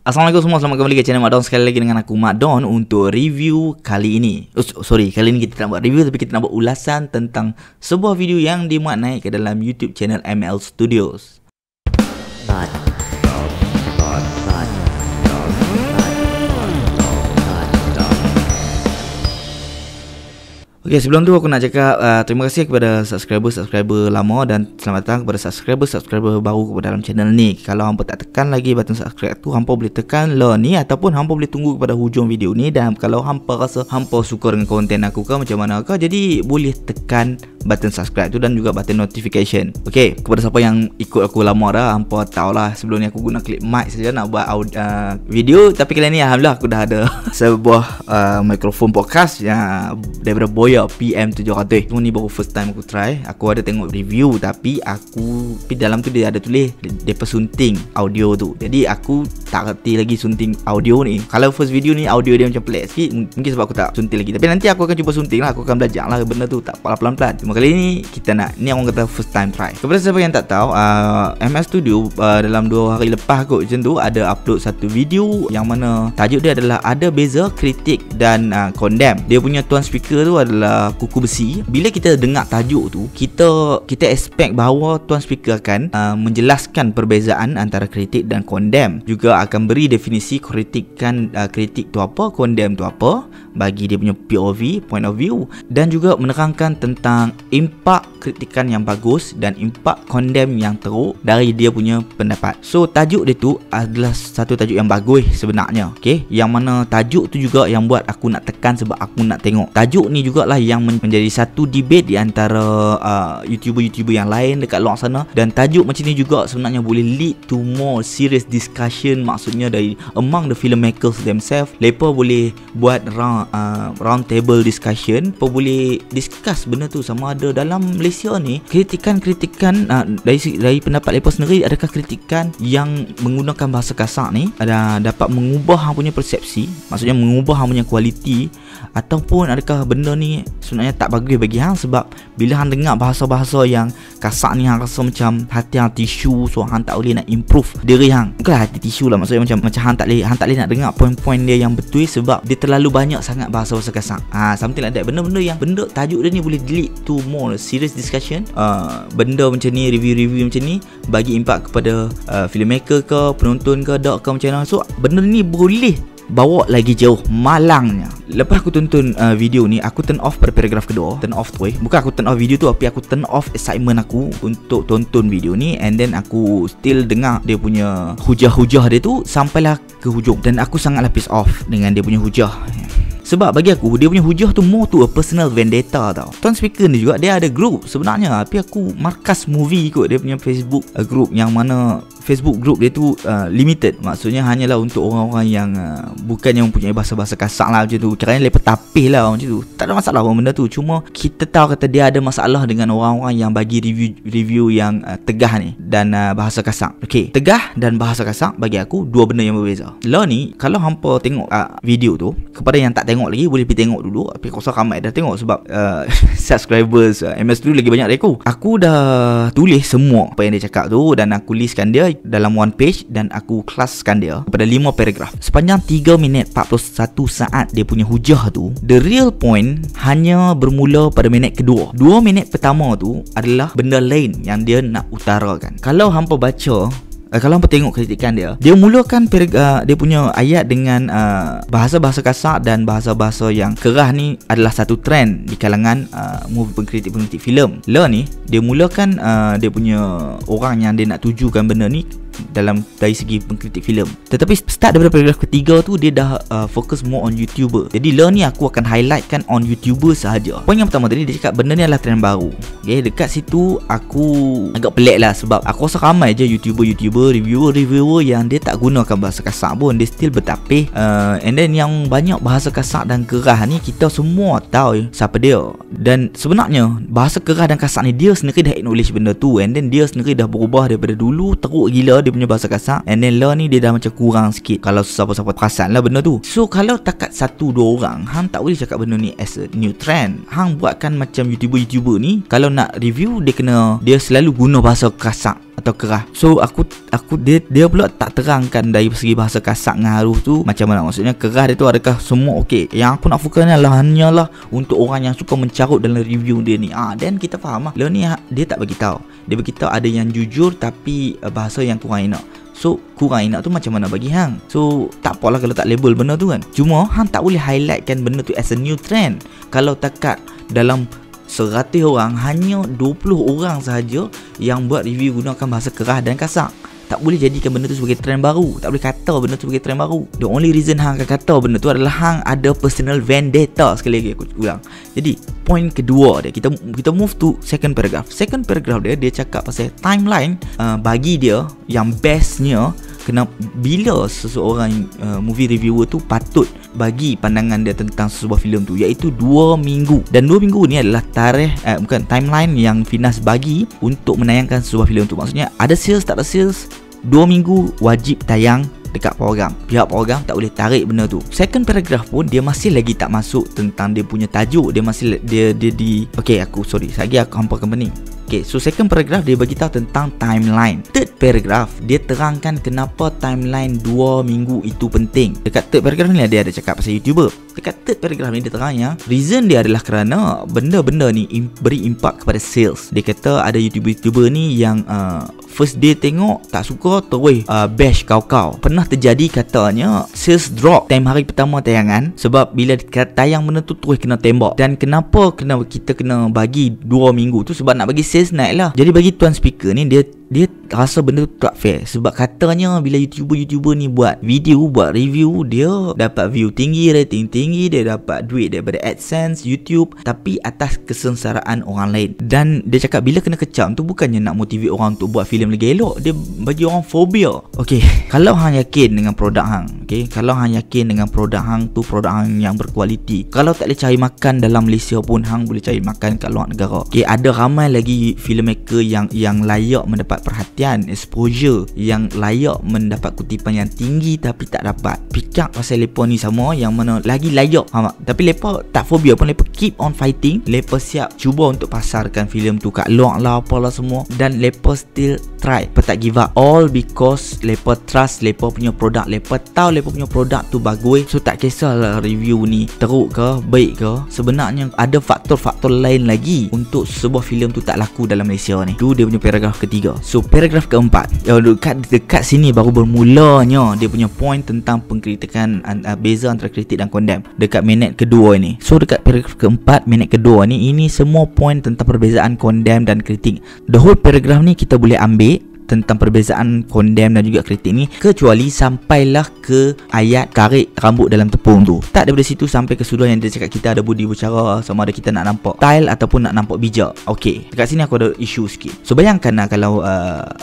Assalamualaikum semua, selamat kembali ke channel Mak Don. Sekali lagi dengan aku Mak Don untuk review kali ini. Kali ini kita nak buat review, tapi kita nak buat ulasan tentang sebuah video yang dimuat naik ke dalam YouTube channel ML Studios. Okay, sebelum tu aku nak cakap terima kasih kepada subscriber lama dan selamat datang kepada subscriber baru kepada dalam channel ni. Kalau hampa tak tekan lagi button subscribe tu, hampa boleh tekan lah ni ataupun hampa boleh tunggu kepada hujung video ni. Dan kalau hampa rasa hampa suka dengan konten aku ke macam mana ke, jadi boleh tekan button subscribe tu dan juga button notification. Okay, kepada siapa yang ikut aku lama dah, hampa tahulah sebelum ni aku guna clip mic saja nak buat video. Tapi kali ni alhamdulillah aku dah ada sebuah mikrofon podcast yang daripada Boya PM700. Semua ni baru first time aku try. Aku ada tengok review tapi dalam tu dia ada tulis depa sunting audio tu. Jadi aku tak reti lagi sunting audio ni. Kalau first video ni audio dia macam pelik sikit, mungkin sebab aku tak sunting lagi. Tapi nanti aku akan cuba sunting lah. Aku akan belajar lah benda tu, tak pelan-pelan. Cuma kali ni kita nak, ni orang kata first time try. Kepada siapa yang tak tahu, ML Studio dalam 2 hari lepas kot macam tu ada upload satu video yang mana tajuk dia adalah ada beza kritik dan condemn. Dia punya tuan speaker tu adalah kuku besi. Bila kita dengar tajuk tu, kita expect bahawa tuan speaker akan menjelaskan perbezaan antara kritik dan condemn. Juga akan beri definisi kritik tu apa, condemn tu apa bagi dia punya POV, point of view, dan juga menerangkan tentang impak kritikan yang bagus dan impak condemn yang teruk dari dia punya pendapat. So tajuk dia tu adalah satu tajuk yang bagus sebenarnya. Okay, yang mana tajuk tu juga yang buat aku nak tekan sebab aku nak tengok. Tajuk ni jugalah yang menjadi satu debate di antara YouTuber yang lain dekat luar sana. Dan tajuk macam ni juga sebenarnya boleh lead to more serious discussion. Maksudnya dari among the filmmakers themselves, mereka boleh buat round table discussion. Mereka boleh discuss benda tu sama ada dalam Malaysia ni kritikan dari pendapat mereka sendiri, adakah kritikan yang menggunakan bahasa kasar ni dapat mengubah hang punya persepsi, maksudnya mengubah hang punya kualiti, ataupun adakah benda ni sebenarnya tak bagus bagi hang sebab bila hang dengar bahasa-bahasa yang kasar ni hang rasa macam hati hang tisu, so hang tak boleh nak improve diri hang. Bukanlah hati tisu lah, maksudnya macam hang tak boleh nak dengar poin-poin dia yang betul sebab dia terlalu banyak sangat bahasa-bahasa kasar. Something like that. Benda tajuk dia ni boleh lead to more serious discussion. Benda macam ni, review macam ni bagi impak kepada filmmaker ke, penonton ke, dok ke macam mana. So benda ni boleh bawa lagi jauh malangnya. Lepas aku tonton video ni, aku turn off pada paragraf kedua. Turn off tu bukan aku turn off video tu, tapi aku turn off excitement aku untuk tonton video ni. And then aku still dengar dia punya hujah-hujah dia tu sampailah ke hujung. Dan aku sangatlah pissed off dengan dia punya hujah. Sebab bagi aku dia punya hujah tu more to a personal vendetta tau. Tuan speaker ni juga dia ada group sebenarnya, tapi aku markas movie kot dia punya Facebook group, yang mana Facebook group dia tu limited. Maksudnya hanyalah untuk orang-orang yang bukan yang mempunyai bahasa-bahasa kasar lah macam tu. Kiranya lepas tapih lah macam tu. Tak ada masalah pun benda tu. Cuma kita tahu kata dia ada masalah dengan orang-orang yang bagi review yang tegah ni dan bahasa kasar. Okay, tegah dan bahasa kasar bagi aku dua benda yang berbeza. Lah ni kalau hampa tengok video tu, kepada yang tak tengok lagi boleh pergi tengok dulu. Tapi aku rasa ramai dah tengok sebab subscribers MS tu lagi banyak dari aku. Aku dah tulis semua apa yang dia cakap tu dan aku listkan dia dalam one page dan aku kelaskan dia kepada 5 paragraf. Sepanjang 3 minit 41 saat dia punya hujah tu, the real point hanya bermula pada minit kedua. 2 minit pertama tu adalah benda lain yang dia nak utarakan. Kalau hampa baca, kalau hampa tengok kritikan dia mulakan dia punya ayat dengan bahasa-bahasa kasar dan bahasa-bahasa yang kerah ni adalah satu trend di kalangan pengkritik filem. Lah ni dia mulakan dia punya orang yang dia nak tujukan benda ni dari segi pengkritik filem. Tetapi start daripada paragraf ketiga tu dia dah fokus more on YouTuber. Jadi lah ni aku akan highlightkan on YouTuber sahaja. Poin yang pertama tadi dia cakap benda ni adalah trend baru. Okay, dekat situ aku agak pelik lah sebab aku rasa ramai je YouTuber, reviewer yang dia tak gunakan bahasa kasar pun, dia still bertapih. And then yang banyak bahasa kasar dan kerah ni kita semua tahu siapa dia. Dan sebenarnya bahasa kerah dan kasar ni dia sendiri dah acknowledge benda tu. And then dia sendiri dah berubah daripada dulu teruk gila dia punya bahasa kasar. And then lah ni dia dah macam kurang sikit kalau siapa-siapa perasan lah benda tu. So kalau takat 1-2 orang, hang tak boleh cakap benda ni as a new trend. Hang buatkan macam YouTuber ni kalau nak review dia selalu guna bahasa kasar atau kerah. So dia pula tak terangkan dari segi bahasa kasar dengan halus tu macam mana. Maksudnya kerah dia tu adakah semua okey. Yang aku nak fokus ni adalah hanyalah untuk orang yang suka mencarut dalam review dia ni. Dan kita faham lah. Dia ni dia tak bagi tahu. Dia bagi tahu ada yang jujur tapi bahasa yang kurang enak. So kurang enak tu macam mana bagi hang. So tak apalah kalau tak label benda tu kan. Cuma hang tak boleh highlightkan benda tu as a new trend. Kalau takat dalam 100 orang hanya 20 orang sahaja yang buat review gunakan bahasa kerah dan kasar. Tak boleh jadikan benda tu sebagai trend baru. Tak boleh kata benda tu sebagai trend baru. The only reason hang akan kata benda tu adalah hang ada personal vendetta. Sekali lagi aku ulang. Jadi point kedua dia, kita move to second paragraph. Second paragraph dia cakap pasal timeline. Bagi dia yang bestnya kena bila seseorang movie reviewer tu patut bagi pandangan dia tentang sebuah filem tu, iaitu 2 minggu. Dan 2 minggu ni adalah timeline yang Finas bagi untuk menayangkan sebuah filem tu. Maksudnya ada sales tak ada sales, 2 minggu wajib tayang dekat program. Pihak program tak boleh tarik benda tu. Second paragraph pun dia masih lagi tak masuk tentang dia punya tajuk. Dia masih lagi aku hampa company. Okay, so second paragraph dia bagi tahu tentang timeline. Third paragraph dia terangkan kenapa timeline 2 minggu itu penting. Dekat third paragraph ni dia ada cakap pasal YouTuber. Dekat third paragraph ni dia terangnya reason dia adalah kerana benda-benda ni beri impak kepada sales. Dia kata ada YouTuber ni yang first day tengok tak suka terus bash kau-kau. Pernah terjadi katanya sales drop time hari pertama tayangan sebab bila tayang benda tu terus kena tembak. Dan kenapa kita kena bagi 2 minggu tu sebab nak bagi sales naik lah. Jadi bagi tuan speaker ni dia rasa benda tu tak fair sebab katanya bila YouTuber ni buat video, buat review, dia dapat view tinggi, rating tinggi, dia dapat duit daripada AdSense, YouTube, tapi atas kesengsaraan orang lain. Dan dia cakap bila kena kecam tu bukannya nak motivate orang untuk buat filem lagi elok, dia bagi orang fobia. Okey, kalau hang yakin dengan produk hang, kalau hang yakin dengan produk hang tu produk hang yang berkualiti, kalau tak boleh cari makan dalam Malaysia pun hang boleh cari makan kat luar negara. Ada ramai lagi filmmaker yang layak mendapat perhatian, exposure, yang layak mendapat kutipan yang tinggi tapi tak dapat. Pick up pasal lepa ni sama yang mana lagi layak. Tapi lepa tak fobia pun, lepa keep on fighting. Lepa siap cuba untuk pasarkan filem tu kat luar lah apalah semua, dan lepa still try. Lepa tak give up all because lepa trust lepa punya produk. Lepa tahu lepa punya produk tu bagus. So tak kisahlah review ni teruk ke baik ke, sebenarnya ada faktor-faktor lain lagi untuk sebuah filem tu tak laku dalam Malaysia ni. Tu dia punya paragraf ketiga. So paragraf keempat, dekat sini baru bermulanya dia punya point tentang pengkritikan, beza antara kritik dan condemn dekat minit kedua ni. So dekat paragraf keempat minit kedua ni, ini semua point tentang perbezaan condemn dan kritik. The whole paragraf ni kita boleh ambil tentang perbezaan condemn dan juga kritik ni, kecuali sampailah ke ayat karik rambut dalam tepung tu. Tak daripada situ sampai ke sudut yang dia cakap kita ada budi bercara, sama ada kita nak nampak style ataupun nak nampak bijak. Okey, dekat sini aku ada isu sikit. So bayangkan lah kalau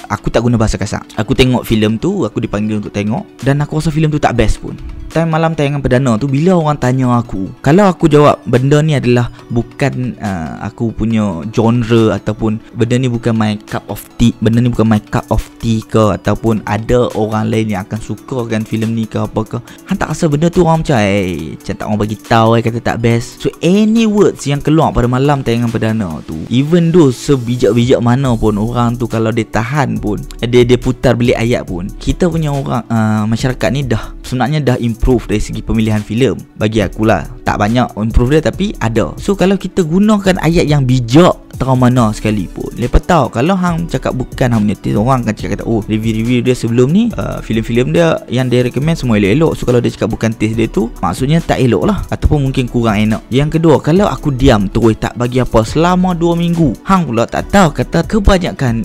aku tak guna bahasa kasar, aku tengok filem tu, aku dipanggil untuk tengok, dan aku rasa filem tu tak best pun. Time malam tayangan perdana tu, bila orang tanya aku, kalau aku jawab benda ni adalah bukan aku punya genre, ataupun benda ni bukan my cup of tea, benda ni bukan my cup of tea ke, ataupun ada orang lain yang akan suka kan filem ni ke apa ke, hang tak rasa benda tu orang macam macam tak orang bagi tahu kata tak best. So any words yang keluar pada malam tayangan perdana tu, even though sebijak-bijak mana pun orang tu, kalau dia tahan pun, dia putar belik ayat pun, kita punya orang masyarakat ni sebenarnya dah improve dari segi pemilihan filem. Bagi akulah tak banyak improve dia, tapi ada. So kalau kita gunakan ayat yang bijak terang mana sekalipun, lepas tahu kalau hang cakap bukan hang punya taste, orang akan cakap kata review dia sebelum ni filem-filem dia yang dia recommend semua elok-elok. So kalau dia cakap bukan taste dia tu, maksudnya tak elok lah, ataupun mungkin kurang enak. Yang kedua, kalau aku diam terus tak bagi apa selama 2 minggu, hang pula tak tahu kata kebanyakan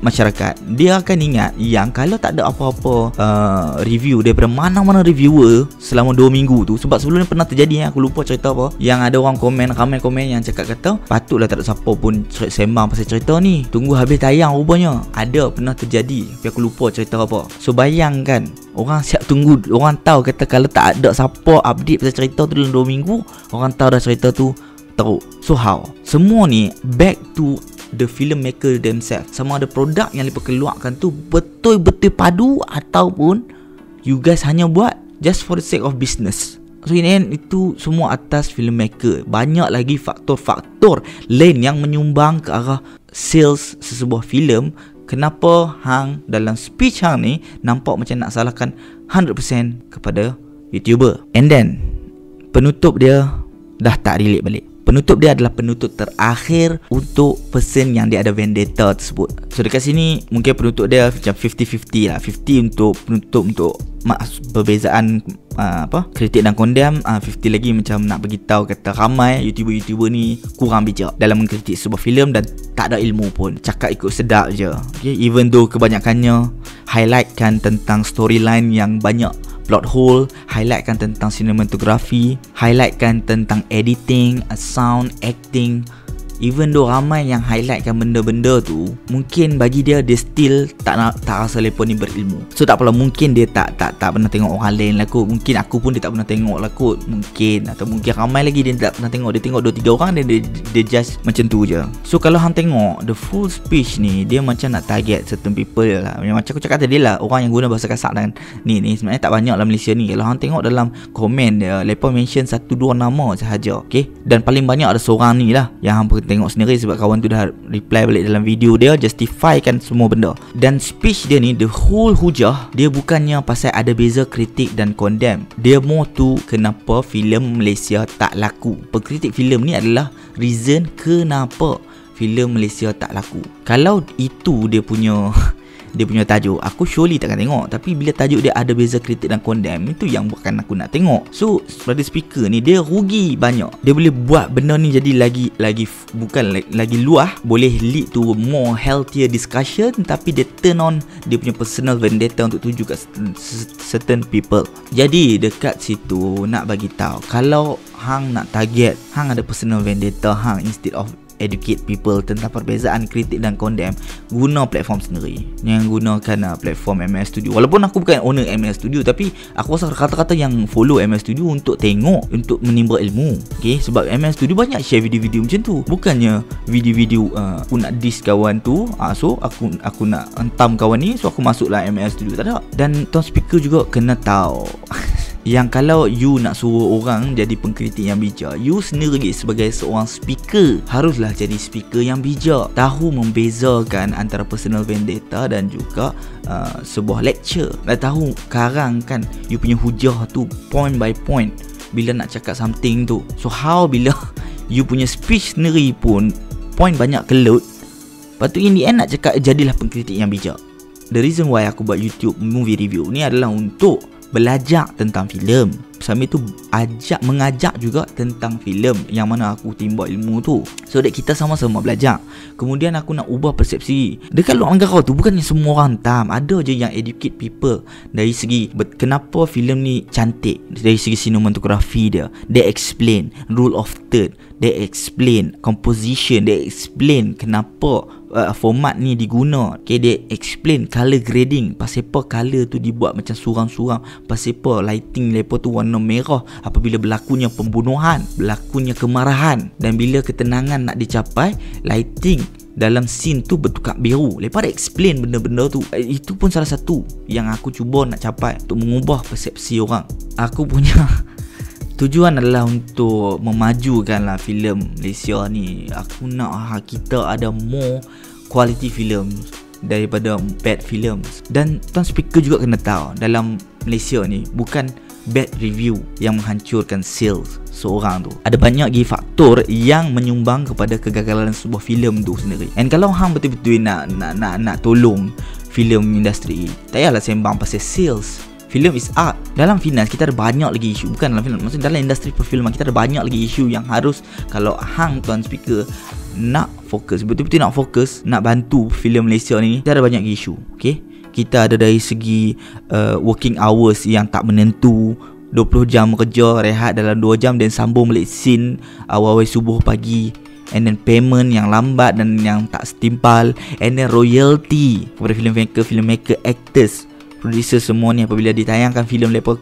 masyarakat dia akan ingat yang kalau tak ada apa-apa review daripada mana-mana reviewer selama 2 minggu tu, sebab sebelum ni pernah terjadi, aku lupa cerita apa, yang ada orang ramai komen yang cakap kata patutlah tak ada siapa pun sembang pasal cerita ni, tunggu habis tayang. Rupanya ada pernah terjadi, tapi aku lupa cerita apa. So bayangkan, orang siap tunggu, orang tahu kata kalau tak ada siapa update pasal cerita tu dalam 2 minggu, orang tahu dah cerita tu teruk. So how? Semua ni back to the filmmaker themselves. Sama ada produk yang mereka keluarkan tu betul-betul padu, ataupun you guys hanya buat just for the sake of business. So in the end, itu semua atas filmmaker. Banyak lagi faktor-faktor lain yang menyumbang ke arah sales sesebuah filem kenapa hang dalam speech hang ni nampak macam nak salahkan 100% kepada YouTuber. And then penutup dia dah tak relate balik. Penutup dia adalah penutup terakhir untuk person yang dia ada vendetta tersebut. So dekat sini mungkin penutup dia macam 50-50 lah. 50 untuk penutup untuk perbezaan kritik dan condemn, 50 lagi macam nak beritahu kata ramai YouTuber ni kurang bijak dalam mengkritik sebuah filem dan tak ada ilmu pun, cakap ikut sedap je. Okay? Even though kebanyakannya highlightkan tentang storyline yang banyak plot hole, highlightkan tentang cinematography, highlightkan tentang editing, sound, acting. Even though ramai yang highlightkan benda-benda tu, mungkin bagi dia still tak rasa lepas ni berilmu. So tak apalah, mungkin dia tak pernah tengok orang lain lah kot. Mungkin aku pun dia tak pernah tengok lah kot. Mungkin, atau mungkin ramai lagi dia tak pernah tengok. Dia tengok 2-3 orang dan dia judge macam tu je. So kalau hang tengok the full speech ni, dia macam nak target certain people lah. Macam aku cakap tadi lah, orang yang guna bahasa kasar dan ni sebenarnya tak banyak lah Malaysia ni. Kalau hang tengok dalam komen dia, lepas mention 1-2 nama sahaja. Okay? Dan paling banyak ada seorang ni lah yang hang tengok sendiri, sebab kawan tu dah reply balik dalam video dia, justifykan semua benda. Dan speech dia ni, the whole hujah dia bukannya pasal ada beza kritik dan condemn. Dia more tu kenapa filem Malaysia tak laku. Pengkritik filem ni adalah reason kenapa filem Malaysia tak laku. Kalau itu dia punya tajuk, aku surely takkan tengok. Tapi bila tajuk dia ada beza kritik dan condemn, itu yang buatkan aku nak tengok. So pada speaker ni dia rugi banyak. Dia boleh buat benda ni jadi lagi luah, boleh lead to more healthier discussion, tapi dia turn on dia punya personal vendetta untuk tuju kat certain people. Jadi dekat situ nak bagi tahu, kalau hang nak target, hang ada personal vendetta hang, instead of educate people tentang perbezaan kritik dan condemn, guna platform sendiri. Yang gunakan platform ML Studio. Walaupun aku bukan owner ML Studio, tapi aku rasa kata-kata yang follow ML Studio untuk tengok, untuk menimba ilmu. Okay? Sebab ML Studio banyak share video-video macam tu. Bukannya video-video aku nak diss kawan tu, so aku nak hentam kawan ni, so aku masuklah ML Studio. Tak ada. Dan tuan speaker juga kena tahu yang kalau you nak suruh orang jadi pengkritik yang bijak, you sendiri sebagai seorang speaker haruslah jadi speaker yang bijak, tahu membezakan antara personal vendetta dan juga sebuah lecture. Dan tahu karang kan you punya hujah tu point by point bila nak cakap something tu. So how bila you punya speech sendiri pun point banyak kelut, lepas tu in the end nak cakap jadilah pengkritik yang bijak. The reason why aku buat YouTube movie review ni adalah untuk belajar tentang filem. Sambil tu mengajak juga tentang filem yang mana aku timba ilmu tu, so that kita sama-sama belajar. Kemudian aku nak ubah persepsi. Dekat luar negara tu bukannya semua orang tam, ada je yang educate people dari segi kenapa filem ni cantik, dari segi cinematography dia. They explain rule of third, they explain composition, they explain kenapa format ni diguna. Okay, they explain color grading, pasal apa color tu dibuat macam surang-surang, pasal apa lighting lepas tu warna merah apabila berlakunya pembunuhan, berlakunya kemarahan, dan bila ketenangan nak dicapai, lighting dalam scene tu bertukar biru. Lepas dia explain benda-benda tu. Itu pun salah satu yang aku cuba nak capai, untuk mengubah persepsi orang. Aku punya tujuan adalah untuk memajukanlah filem Malaysia ni. Aku nak kita ada more quality films daripada bad films. Dan tuan speaker juga kena tahu, dalam Malaysia ni bukan bad review yang menghancurkan sales seorang tu. Ada banyak lagi faktor yang menyumbang kepada kegagalan sebuah filem tu sendiri. And kalau hang betul-betul nak tolong filem industri, tak payahlah sembang pasal sales. Film is art. Dalam finance kita ada banyak lagi isu. Bukan dalam film, maksudnya dalam industri perfilman kita ada banyak lagi isu yang harus, kalau hang tuan speaker nak fokus, betul-betul nak fokus, nak bantu filem Malaysia ni, kita ada banyak isu. Okay, kita ada dari segi working hours yang tak menentu, 20 jam kerja, rehat dalam 2 jam dan sambung balik scene awal-awal subuh pagi. And then payment yang lambat dan yang tak setimpal. And then royalty kepada filmmaker, actors, producer semua ni. Apabila ditayangkan filem lepas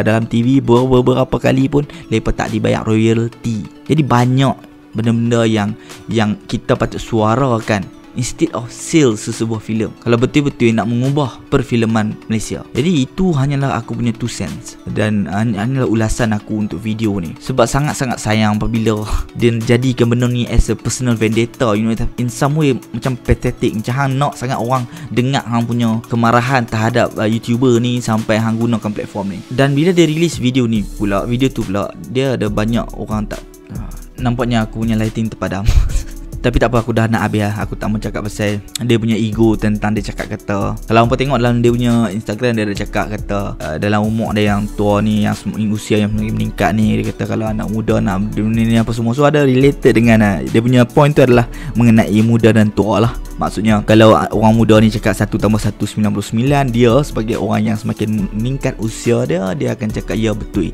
dalam TV beberapa kali pun lepas tak dibayar royalty. Jadi banyak benda-benda yang kita patut suarakan instead of sell sesebuah filem. Kalau betul-betul nak mengubah perfilman Malaysia. Jadi itu hanyalah aku punya 2 cents dan hanyalah ulasan aku untuk video ni. Sebab sangat-sangat sayang apabila dia jadikan benda ni as a personal vendetta, you know, in some way macam pathetic, macam hang nak sangat orang dengar hang punya kemarahan terhadap YouTuber ni sampai hang gunakan platform ni. Dan bila dia release video ni pula, video tu pula dia ada banyak orang tak nampaknya aku punya lighting terpadam. Tapi tak apa, aku dah nak habis lah. Aku tak mau cakap pasal dia punya ego tentang dia cakap kata. Kalau hampa tengok dalam dia punya Instagram, dia ada cakap kata dalam umur dia yang tua ni, yang usia yang meningkat ni, dia kata kalau anak muda nak ni apa semua. So ada related dengan dia punya point tu adalah mengenai muda dan tua lah. Maksudnya kalau orang muda ni cakap 1 tambah 1 99, dia sebagai orang yang semakin meningkat usia dia akan cakap ya betul.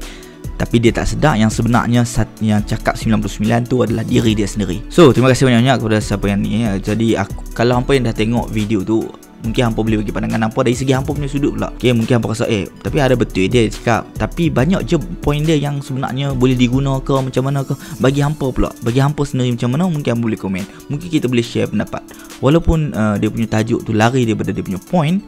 Tapi dia tak sedar yang sebenarnya yang cakap 99 tu adalah diri dia sendiri. So terima kasih banyak-banyak kepada siapa yang ni ya. Jadi kalau hampa yang dah tengok video tu, mungkin hampa boleh bagi pandangan hampa dari segi hampa punya sudut pula. Okay, mungkin hampa rasa tapi ada betul dia cakap, tapi banyak je point dia yang sebenarnya boleh diguna ke macam mana ke. Bagi hampa pula, bagi hampa sendiri macam mana, mungkin hampa boleh komen. Mungkin kita boleh share pendapat. Walaupun dia punya tajuk tu lari daripada dia punya point,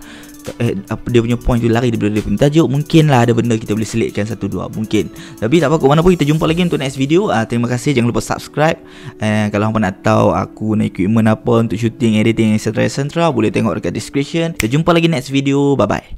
dia punya point tu lari daripada dia punya tajuk, mungkinlah ada benda kita boleh selitkan 1-2 mungkin. Tapi tak apa, ke mana pun kita jumpa lagi untuk next video. Terima kasih, jangan lupa subscribe. Kalau hampa nak tahu aku nak equipment apa untuk shooting, editing, etc, boleh tengok dekat description. Kita jumpa lagi next video. Bye bye.